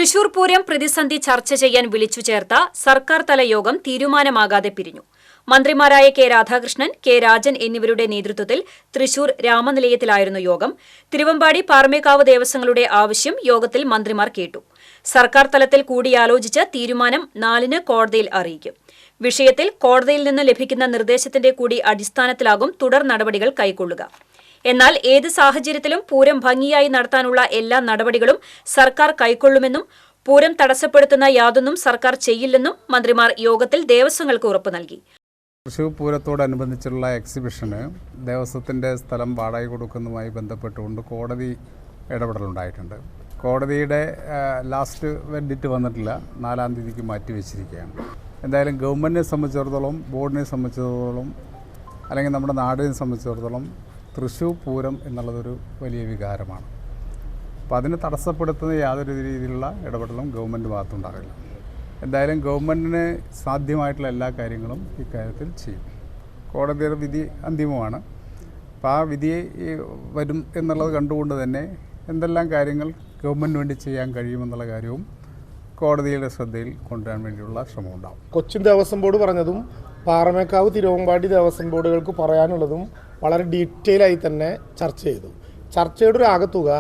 തൃശൂർ പൂരം പ്രതിസന്ധി ചർച്ച ചെയ്യാൻ വിളിച്ചു ചേർത്ത സർക്കാർ തല യോഗം തീരുമാനമാകാതെ പിരിഞ്ഞു. മന്ത്രിമാരായ കെ രാധാകൃഷ്ണൻ, കെ രാജൻ എന്നിവരുടെ നേതൃത്വത്തിൽ തൃശൂർ രാമനിലയത്തിലായിരുന്നു യോഗം. തിരുവമ്പാടി പാറമേക്കാവ് ദേവസ്വങ്ങളുടെ ആവശ്യം യോഗത്തിൽ മന്ത്രിമാർ കേട്ടു. സർക്കാർ തലത്തിൽ കൂടിയാലോചിച്ച് തീരുമാനം 4-ന് കോടതിയിൽ അറിയിക്കും. വിഷയത്തിൽ കോടതിയിൽ നിന്ന് ലഭിക്കുന്ന നിർദ്ദേശത്തിന്റെ കൂടി അടിസ്ഥാനത്തിലാകും തുടർ നടപടികൾ കൈക്കൊള്ളുക. എന്നാൽ ഏത് സാഹചര്യത്തിലും പൂരം ഭംഗിയായി നടത്താനുള്ള എല്ലാ നടപടികളും സർക്കാർ കൈക്കൊള്ളുമെന്നും പൂരം തടസ്സപ്പെടുത്തുന്ന യാതൊന്നും സർക്കാർ ചെയ്യില്ലെന്നും മന്ത്രിമാർ യോഗത്തിൽ ദേവസ്വങ്ങൾക്ക് ഉറപ്പു നൽകി. തൃശൂർ പൂരത്തോടനുബന്ധിച്ചുള്ള എക്സിബിഷന് ദേവസ്വത്തിൻ്റെ സ്ഥലം വാടക കൊടുക്കുന്നതുമായി ബന്ധപ്പെട്ടുകൊണ്ട് കോടതി ഇടപെടലുണ്ടായിട്ടുണ്ട്. കോടതിയുടെ ലാസ്റ്റ് വെർഡിക്റ്റ് വന്നിട്ടില്ല, 4-ാം തീയതിക്ക് മാറ്റിവെച്ചിരിക്കുകയാണ്. എന്തായാലും ഗവൺമെൻറ്റിനെ സംബന്ധിച്ചിടത്തോളം, ബോർഡിനെ സംബന്ധിച്ചിടത്തോളം, അല്ലെങ്കിൽ നമ്മുടെ നാടിനെ സംബന്ധിച്ചിടത്തോളം തൃശൂർ പൂരം എന്നുള്ളതൊരു വലിയ വികാരമാണ്. അപ്പോൾ അതിനെ തടസ്സപ്പെടുത്തുന്ന യാതൊരു രീതിയിലുള്ള ഇടപെടലും ഗവൺമെൻറ് ഭാഗത്തുണ്ടാകില്ല. എന്തായാലും ഗവൺമെൻറ്റിന് സാധ്യമായിട്ടുള്ള എല്ലാ കാര്യങ്ങളും ഇക്കാര്യത്തിൽ ചെയ്യും. കോടതിയുടെ വിധി അന്തിമമാണ്. അപ്പോൾ ആ വിധി വരും എന്നുള്ളത് കണ്ടുകൊണ്ട് തന്നെ എന്തെല്ലാം കാര്യങ്ങൾ ഗവൺമെൻറ് വേണ്ടി ചെയ്യാൻ കഴിയുമെന്നുള്ള കാര്യവും കോടതിയുടെ ശ്രദ്ധയിൽ കൊണ്ടുവരാൻ വേണ്ടിയുള്ള ശ്രമമുണ്ടാകും. കൊച്ചിൻ ദേവസ്വം ബോർഡ് പറഞ്ഞതും പാറമേക്കാവ് തിരുവമ്പാടി ദേവസ്വം ബോർഡുകൾക്ക് പറയാനുള്ളതും വളരെ ഡീറ്റെയിൽ ആയി തന്നെ ചർച്ച ചെയ്തു. ചർച്ചയുടെ ഒരു ആകത്തുക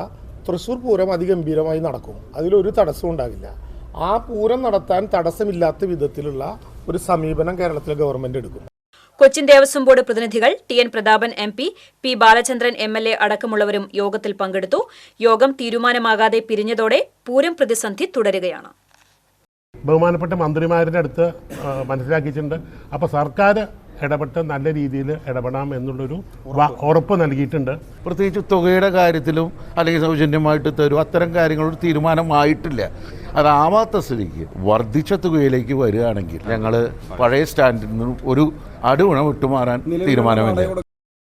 തൃശ്ശൂർ പൂരം അതിഗംഭീരമായി നടക്കും, അതിലൊരു തടസ്സവും ഉണ്ടാകില്ല. ആ പൂരം നടത്താൻ തടസ്സമില്ലാത്ത വിധത്തിലുള്ള ഒരു സമീപനം കേരളത്തിലെ ഗവൺമെന്റ് എടുക്കും. കൊച്ചിൻ ദേവസ്വം ബോർഡ് പ്രതിനിധികൾ TN. Prathapan MP, P. Balachandran MLA അടക്കമുള്ളവരും യോഗത്തിൽ പങ്കെടുത്തു. യോഗം തീരുമാനമാകാതെ പിരിഞ്ഞതോടെ പൂരം പ്രതിസന്ധി തുടരുകയാണ്. ബഹുമാനപ്പെട്ട മന്ത്രിമാരുടെ അടുത്ത് മനസ്സിലാക്കിയിട്ടുണ്ട്. അപ്പോൾ സർക്കാർ ഇടപെട്ട് നല്ല രീതിയിൽ ഇടപെടാം എന്നുള്ളൊരു ഉറപ്പ് നൽകിയിട്ടുണ്ട്. പ്രത്യേകിച്ച് തുകയുടെ കാര്യത്തിലും അല്ലെങ്കിൽ സൗജന്യമായിട്ട് തരും, അത്തരം കാര്യങ്ങളൊരു തീരുമാനമായിട്ടില്ല. അതാവാത്ത സ്ഥിതിക്ക് വർദ്ധിച്ച തുകയിലേക്ക് വരികയാണെങ്കിൽ ഞങ്ങൾ പഴയ സ്റ്റാൻഡിൽ നിന്നും ഒരു അടിഗുണം വിട്ടുമാറാൻ തീരുമാനമില്ല.